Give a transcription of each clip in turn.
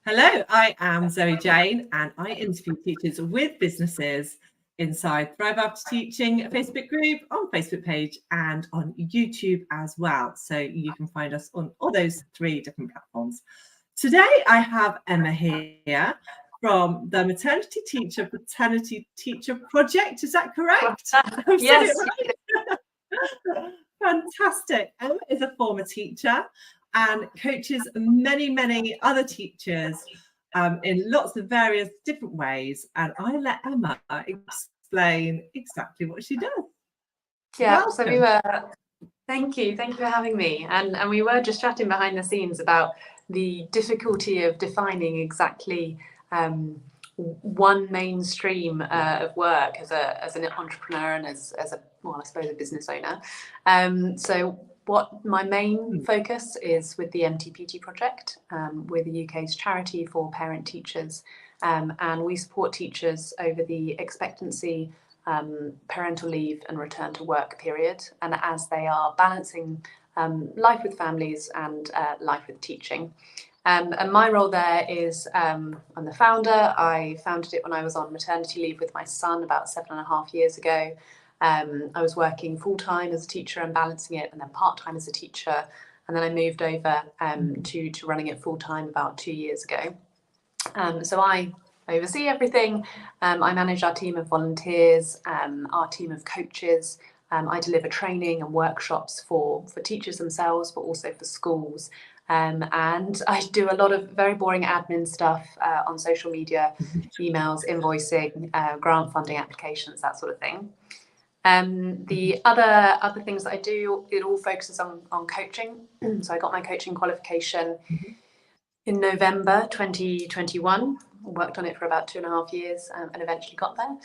Hello, I am Zoe Jane and I interview teachers with businesses inside Thrive After Teaching Facebook group, on Facebook page and on YouTube as well. So you can find us on all those 3 different platforms. Today I have Emma here from the Maternity Teacher Paternity Teacher Project. Is that correct? Yes. Right? Fantastic. Emma is a former teacher and coaches many other teachers in lots of various different ways. And I let Emma explain exactly what she does. Yeah, Welcome. so we were, thank you for having me. And we were just chatting behind the scenes about the difficulty of defining exactly one mainstream of work as an entrepreneur and as a, well, I suppose a business owner. So what my main focus is with the MTPT project. We're the UK's charity for parent teachers, and we support teachers over the expectancy, parental leave and return to work period, and as they are balancing life with families and life with teaching. And my role there is I'm the founder. I founded it when I was on maternity leave with my son about 7.5 years ago. I was working full-time as a teacher and balancing it, and then part-time as a teacher, and then I moved over to running it full-time about 2 years ago. So I oversee everything. I manage our team of volunteers, our team of coaches. I deliver training and workshops for teachers themselves, but also for schools. And I do a lot of very boring admin stuff on social media, emails, invoicing, grant funding applications, that sort of thing. The other things that I do, it all focuses on coaching. So I got my coaching qualification in November 2021. Worked on it for about 2.5 years and eventually got there.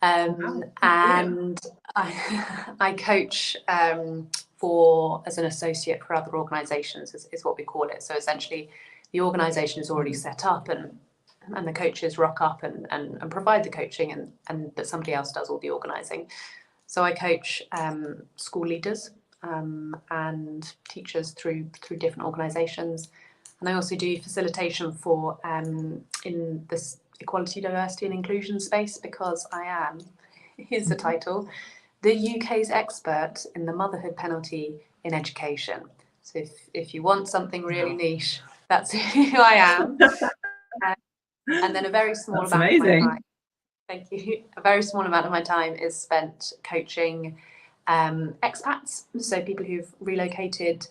And I coach as an associate for other organisations is what we call it. So essentially the organisation is already set up and the coaches rock up and provide the coaching but somebody else does all the organising. So I coach school leaders and teachers through different organisations. And I also do facilitation for in this equality, diversity and inclusion space, because I am, here's the title, the UK's expert in the motherhood penalty in education. So if you want something really niche, that's who I am. And then a very small amount of my time, thank you, a very small amount of my time is spent coaching expats, so people who've relocated,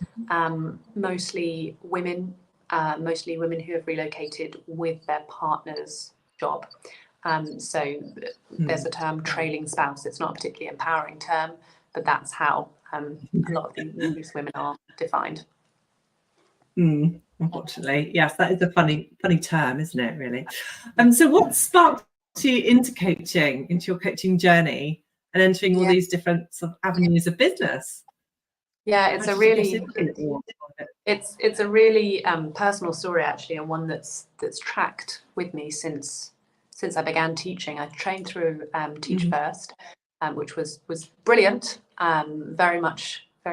mostly women who have relocated with their partner's job. So there's a term, trailing spouse. It's not a particularly empowering term, but that's how a lot of these women are defined. Unfortunately, yes, that is a funny term, isn't it, really? So what sparked you into your coaching journey and entering all these different sort of avenues of business? Yeah, it's a really personal story, actually, and one that's tracked with me since I began teaching. I trained through Teach First, which was brilliant, very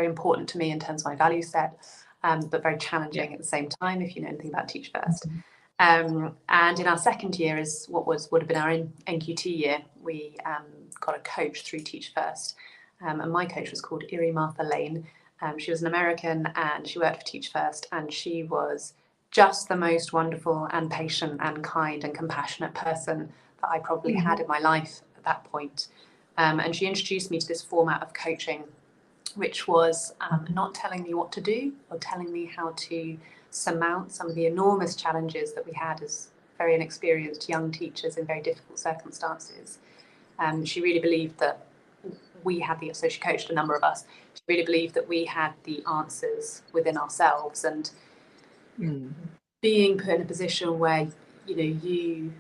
important to me in terms of my value set, but very challenging at the same time, if you know anything about Teach First. And in our second year, is what would have been our NQT year, we got a coach through Teach First, and my coach was called Iri Martha Lane. She was an American and she worked for Teach First, and she was just the most wonderful and patient and kind and compassionate person that I probably had in my life at that point. And she introduced me to this format of coaching, which was not telling me what to do or telling me how to surmount some of the enormous challenges that we had as very inexperienced young teachers in very difficult circumstances. She really believed that we had so she coached a number of us. She really believed that we had the answers within ourselves, and being put in a position where you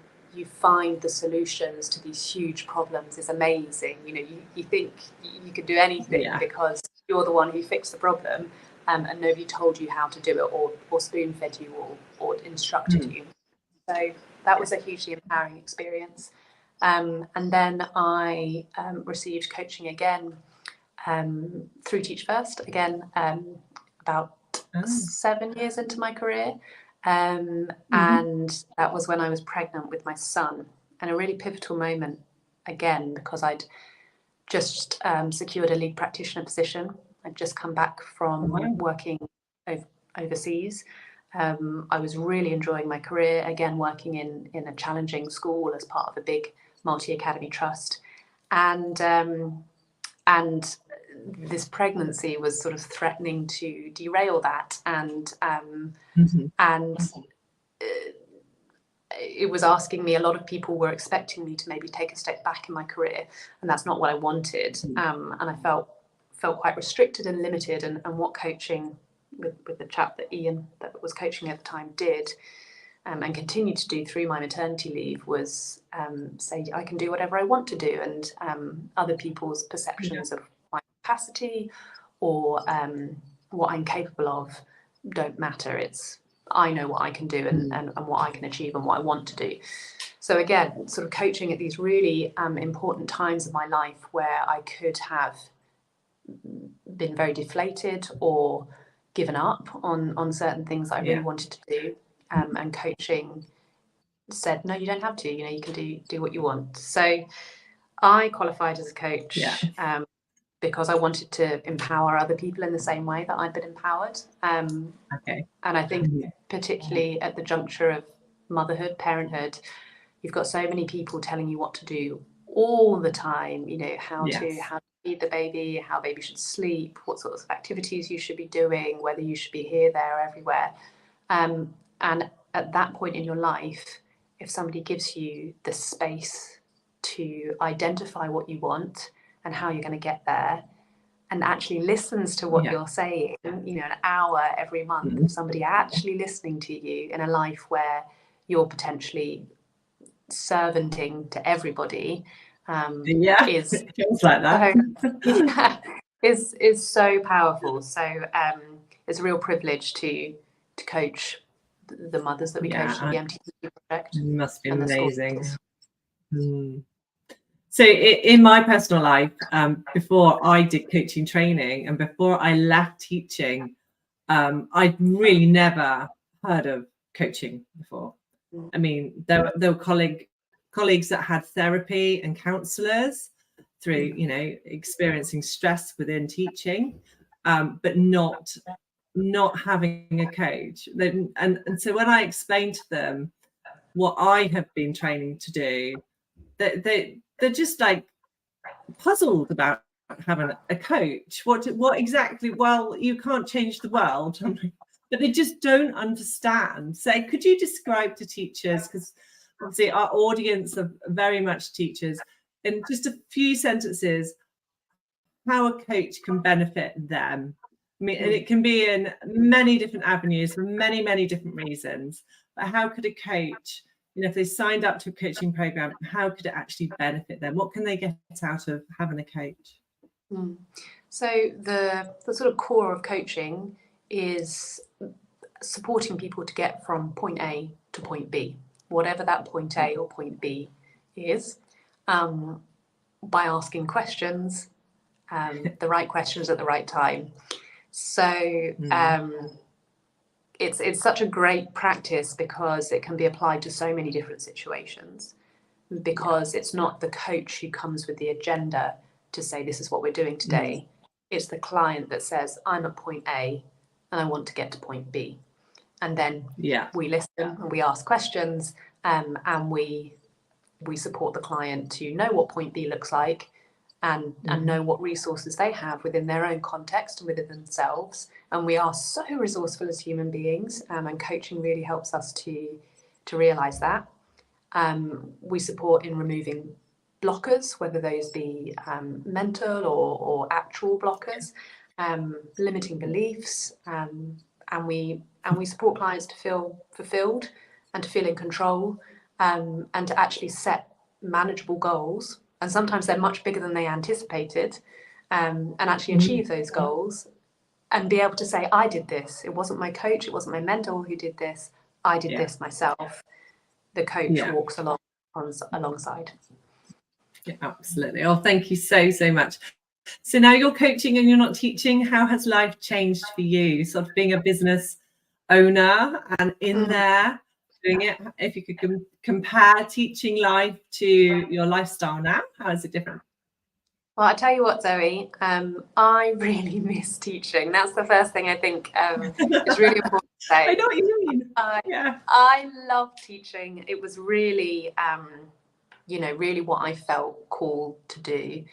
find the solutions to these huge problems is amazing. You think you could do anything because you're the one who fixed the problem, and nobody told you how to do it or spoon-fed you or instructed you. So that was a hugely empowering experience. And then I received coaching again through Teach First, again about 7 years into my career. And that was when I was pregnant with my son, and a really pivotal moment again, because I'd just secured a lead practitioner position. I'd just come back from working overseas. I was really enjoying my career, again, working in a challenging school as part of a big multi-academy trust. And this pregnancy was sort of threatening to derail that. And it was asking me, a lot of people were expecting me to maybe take a step back in my career, and that's not what I wanted. And I felt quite restricted and limited, and what coaching with the chap that Ian that was coaching at the time did, and continued to do through my maternity leave, was say I can do whatever I want to do, and other people's perceptions of my capacity or what I'm capable of don't matter. It's I know what I can do and what I can achieve and what I want to do. So again, sort of coaching at these really important times of my life where I could have been very deflated or given up on certain things that I really wanted to do, and coaching said, no, you don't have to, you can do what you want. So I qualified as a coach because I wanted to empower other people in the same way that I'd been empowered. And I think particularly at the juncture of motherhood, parenthood, you've got so many people telling you what to do all the time, how to feed the baby, how baby should sleep, what sorts of activities you should be doing, whether you should be here, there, everywhere. And at that point in your life, if somebody gives you the space to identify what you want and how you're going to get there, and actually listens to what you're saying, an hour every month of somebody actually listening to you in a life where you're potentially servanting to everybody, is it feels like that. is so powerful. So it's a real privilege to coach the mothers that we coach at the MTT Project. It must be amazing. So in my personal life, before I did coaching training and before I left teaching, I'd really never heard of coaching before. I mean, there were colleagues that had therapy and counsellors through, experiencing stress within teaching, but not having a coach. And so when I explained to them what I have been training to do, they're just like puzzled about having a coach. What exactly? Well, you can't change the world. But they just don't understand. So could you describe to teachers, because obviously our audience are very much teachers, in just a few sentences, how a coach can benefit them? I mean, and it can be in many different avenues for many, many different reasons. But how could a coach, if they signed up to a coaching program, how could it actually benefit them? What can they get out of having a coach? So the sort of core of coaching is supporting people to get from point A to point B, whatever that point A or point B is, by asking questions, the right questions at the right time. So it's such a great practice because it can be applied to so many different situations, because it's not the coach who comes with the agenda to say this is what we're doing today. It's the client that says, I'm at point A and I want to get to point B. And then we listen and we ask questions, and we support the client to know what point B looks like, and know what resources they have within their own context and within themselves. And we are so resourceful as human beings, and coaching really helps us to realise that. We support in removing blockers, whether those be mental or actual blockers, limiting beliefs, and we support clients to feel fulfilled and to feel in control, and to actually set manageable goals. And sometimes they're much bigger than they anticipated, and actually achieve those goals and be able to say, I did this. It wasn't my coach, it wasn't my mentor who did this. I did this myself. The coach walks alongside. Yeah, absolutely. Oh, thank you so much. So now you're coaching and you're not teaching. How has life changed for you? Sort of being a business owner and in there doing it. If you could compare teaching life to your lifestyle now, how is it different? Well, I tell you what, Zoe, I really miss teaching. That's the first thing I think is really important to say. I know what you mean. Yeah. I love teaching. It was really, really what I felt called to do.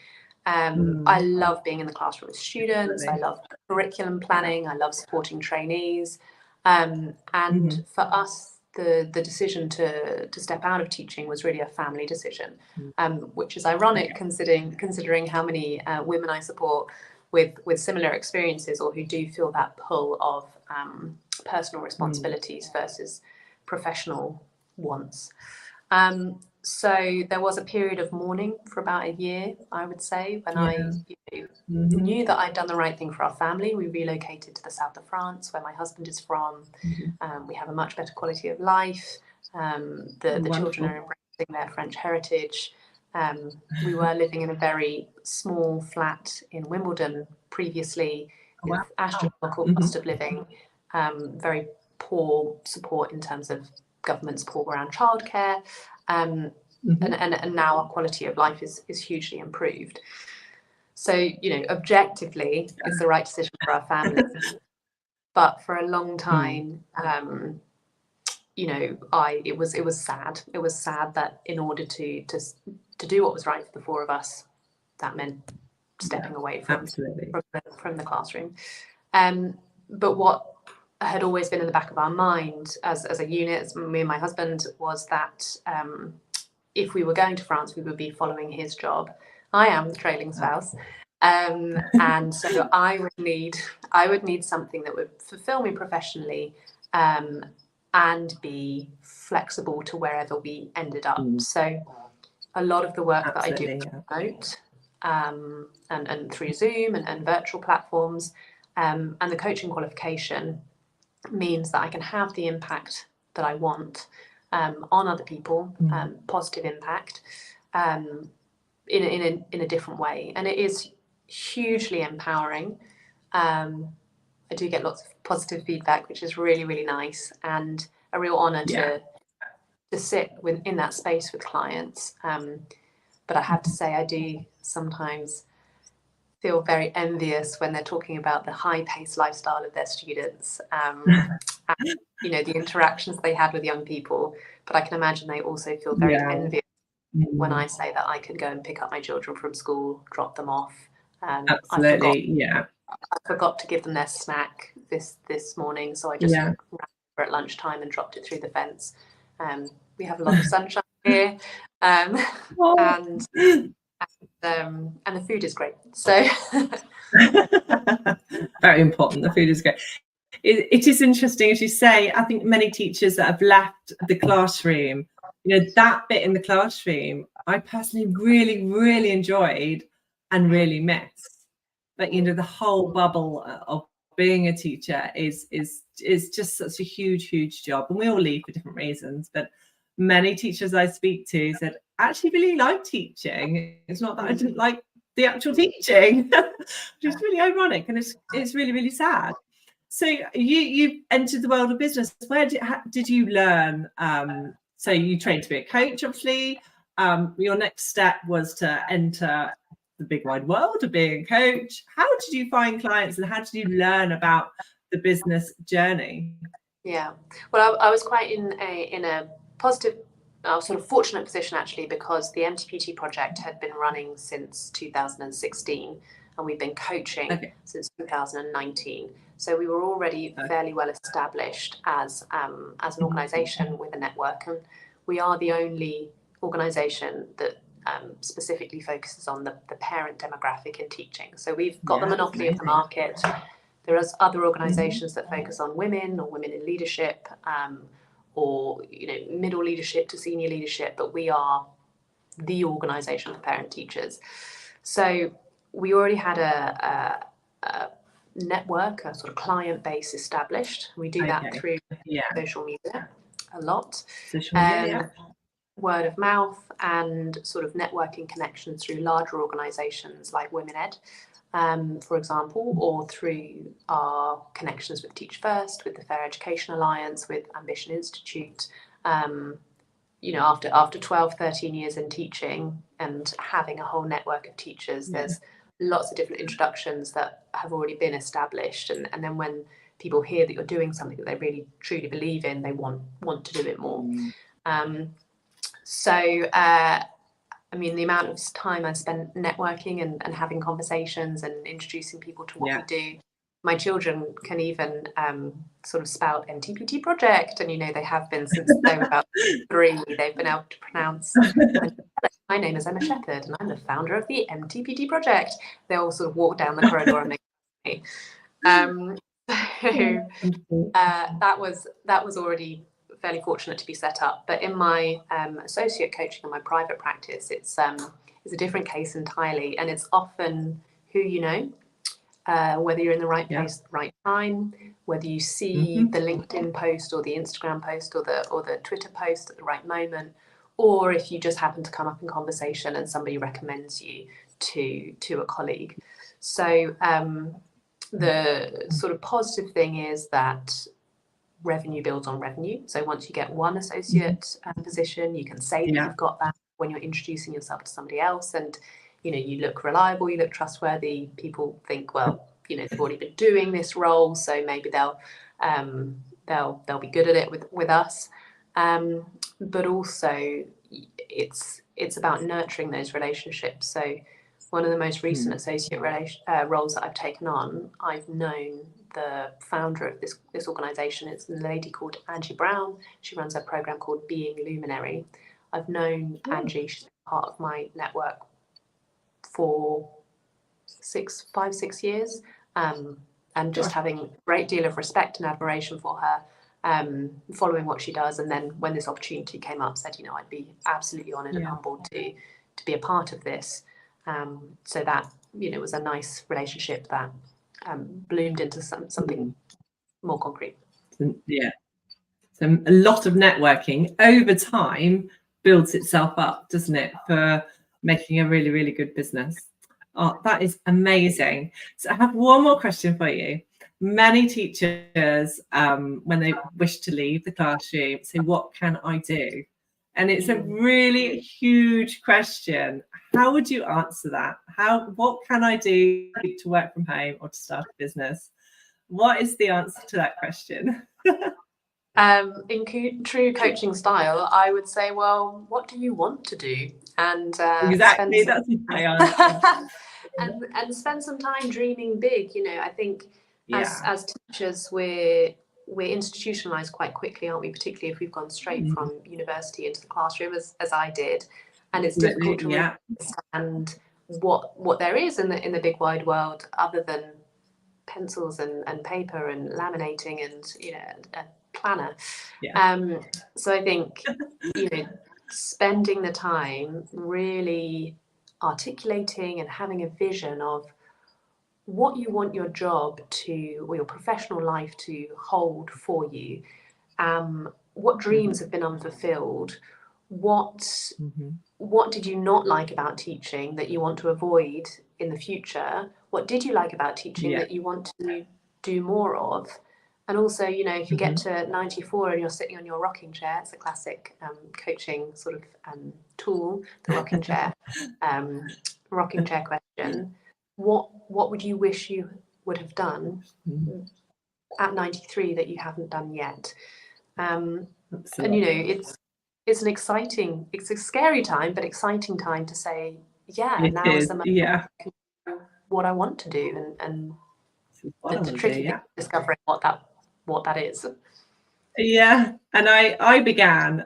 I love being in the classroom with students. I love curriculum planning. I love supporting trainees. And for us, the decision to step out of teaching was really a family decision, which is ironic considering how many women I support with similar experiences, or who do feel that pull of personal responsibilities versus professional wants. So there was a period of mourning for about a year, I would say, when I knew that I'd done the right thing for our family. We relocated to the south of France, where my husband is from. We have a much better quality of life. The children are embracing their French heritage. We were living in a very small flat in Wimbledon previously, with astronomical cost of living, very poor support in terms of government support around childcare. And now our quality of life is hugely improved. So, objectively, it's the right decision for our family. But for a long time, it was sad. It was sad that in order to do what was right for the four of us, that meant stepping away from the classroom. But what had always been in the back of our mind as a unit, me and my husband, was that if we were going to France, we would be following his job. I am the trailing spouse, and so I would need something that would fulfill me professionally, and be flexible to wherever we ended up. So a lot of the work that I do remote, and through Zoom and virtual platforms, and the coaching qualification means that I can have the impact that I want on other people, positive impact, in a different way, and it is hugely empowering. I do get lots of positive feedback, which is really, really nice, and a real honour to sit in that space with clients. But I have to say, I do sometimes feel very envious when they're talking about the high-paced lifestyle of their students, and, the interactions they had with young people. But I can imagine they also feel very envious when I say that I could go and pick up my children from school, drop them off. Absolutely, I forgot to give them their snack this morning, so I just ran over at lunchtime and dropped it through the fence. We have a lot of sunshine here, and the food is great. So very important. The food is great. It is interesting, as you say. I think many teachers that have left the classroom, that bit in the classroom, I personally really, really enjoyed and really miss. But the whole bubble of being a teacher is just such a huge job, and we all leave for different reasons. But many teachers I speak to said, I actually really like teaching. It's not that I didn't like the actual teaching, which is really ironic, and it's really, really sad. So you entered the world of business. Where did you learn? So you trained to be a coach, obviously. Your next step was to enter the big wide world of being a coach. How did you find clients, and how did you learn about the business journey? Yeah, well, I was quite in a positive, sort of fortunate position, actually, because the MTPT project had been running since 2016, and we've been coaching since 2019. So we were already fairly well established as an organisation with a network, and we are the only organisation that specifically focuses on the parent demographic in teaching. So we've got the monopoly of the market. There are other organisations that focus on women or women in leadership, or middle leadership to senior leadership, but we are the organisation for parent teachers. So we already had a network, a sort of client base established. We do that through social media a lot. Social media, word of mouth, and sort of networking connections through larger organisations like Women Ed. for example, or through our connections with Teach First, with the Fair Education Alliance, with Ambition Institute. After 12, 13 years in teaching and having a whole network of teachers, there's lots of different introductions that have already been established. And then when people hear that you're doing something that they really truly believe in, they want to do it more. The amount of time I spent networking and having conversations and introducing people to what we do. My children can even sort of spout MTPT Project, and they have been since they were about 3. They've been able to pronounce. My name is Emma Sheppard, and I'm the founder of the MTPT Project. They all sort of walk down the corridor and make me. That was already fairly fortunate to be set up. But in my associate coaching and my private practice, it's a different case entirely, and it's often who you know. Whether you're in the right place at the right time, whether you see the LinkedIn post or the Instagram post or the Twitter post at the right moment, or if you just happen to come up in conversation and somebody recommends you to a colleague. So the sort of positive thing is that revenue builds on revenue. So once you get one associate position, you can say that you've got that when you're introducing yourself to somebody else, and you look reliable, you look trustworthy. People think, well, they've already been doing this role, so maybe they'll be good at it with us. But also, it's about nurturing those relationships. So one of the most recent associate roles that I've taken on, I've known the founder of this organisation. It's a lady called Angie Brown. She runs a program called Being Luminary. I've known Angie. She's part of my network for 5-6 years, and just having a great deal of respect and admiration for her, following what she does. And then when this opportunity came up, said, I'd be absolutely honoured and humbled to be a part of this. So that, was a nice relationship that bloomed into something more concrete. Yeah. So a lot of networking over time builds itself up, doesn't it, for making a really, really good business. Oh, that is amazing. So I have one more question for you. Many teachers, when they wish to leave the classroom, say, what can I do? And it's a really huge question. How would you answer that? What can I do to work from home or to start a business? What is the answer to that question? In true coaching style, I would say, well, what do you want to do? And exactly, that's my answer. and spend some time dreaming big. I think as teachers, we're institutionalized quite quickly, aren't we? Particularly if we've gone straight from university into the classroom, as I did, and it's difficult to really understand what there is in the big wide world other than pencils and paper and laminating and a planner. So I think spending the time really articulating and having a vision of what you want your job to, or your professional life to hold for you, what dreams have been unfulfilled, what did you not like about teaching that you want to avoid in the future, what did you like about teaching that you want to do more of. And also, if you get to 94 and you're sitting on your rocking chair, it's a classic coaching sort of tool, the rocking chair question. What would you wish you would have done at 93 that you haven't done yet? And it's an exciting, it's a scary time, but exciting time to say, now is the moment I can do what I want to do, and the tricky thing is discovering what that is. And I began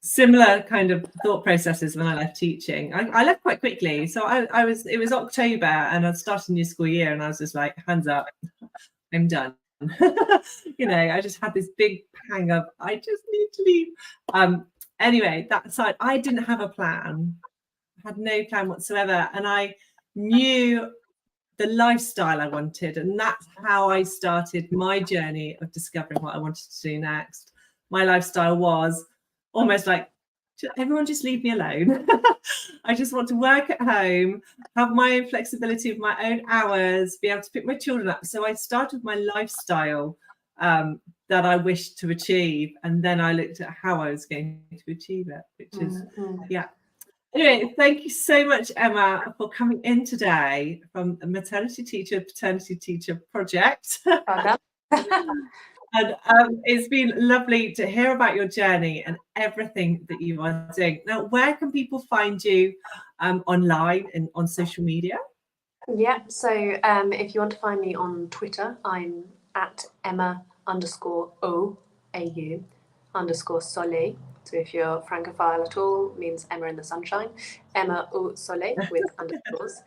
similar kind of thought processes when I left teaching. I left quite quickly, so it was October and I'd started a new school year, and I was just like, hands up, I'm done. I just had this big pang of I just need to leave. Anyway, that aside, I didn't have a plan. I had no plan whatsoever, and I knew the lifestyle I wanted, and that's how I started my journey of discovering what I wanted to do next. My lifestyle was almost like, everyone just leave me alone. I just want to work at home, have my own flexibility of my own hours, be able to pick my children up. So I started my lifestyle that I wished to achieve, and then I looked at how I was going to achieve it, which is yeah. Anyway, thank you so much, Emma, for coming in today from the Maternity Teacher, Paternity Teacher Project. And it's been lovely to hear about your journey and everything that you are doing. Now, where can people find you online and on social media? Yeah, so if you want to find me on Twitter, I'm at Emma_O_AU_Soleil. So if you're Francophile at all, means Emma in the sunshine. Emma O Soleil with underscores.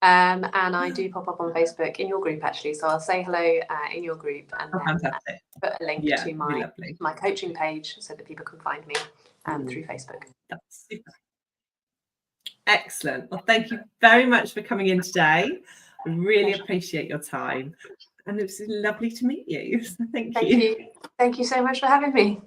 And I do pop up on Facebook in your group, actually. So I'll say hello in your group and then put a link to my coaching page so that people can find me through Facebook. That's super. Excellent. Well, thank you very much for coming in today. I really appreciate your time. And it was lovely to meet you. So thank you. Thank you so much for having me.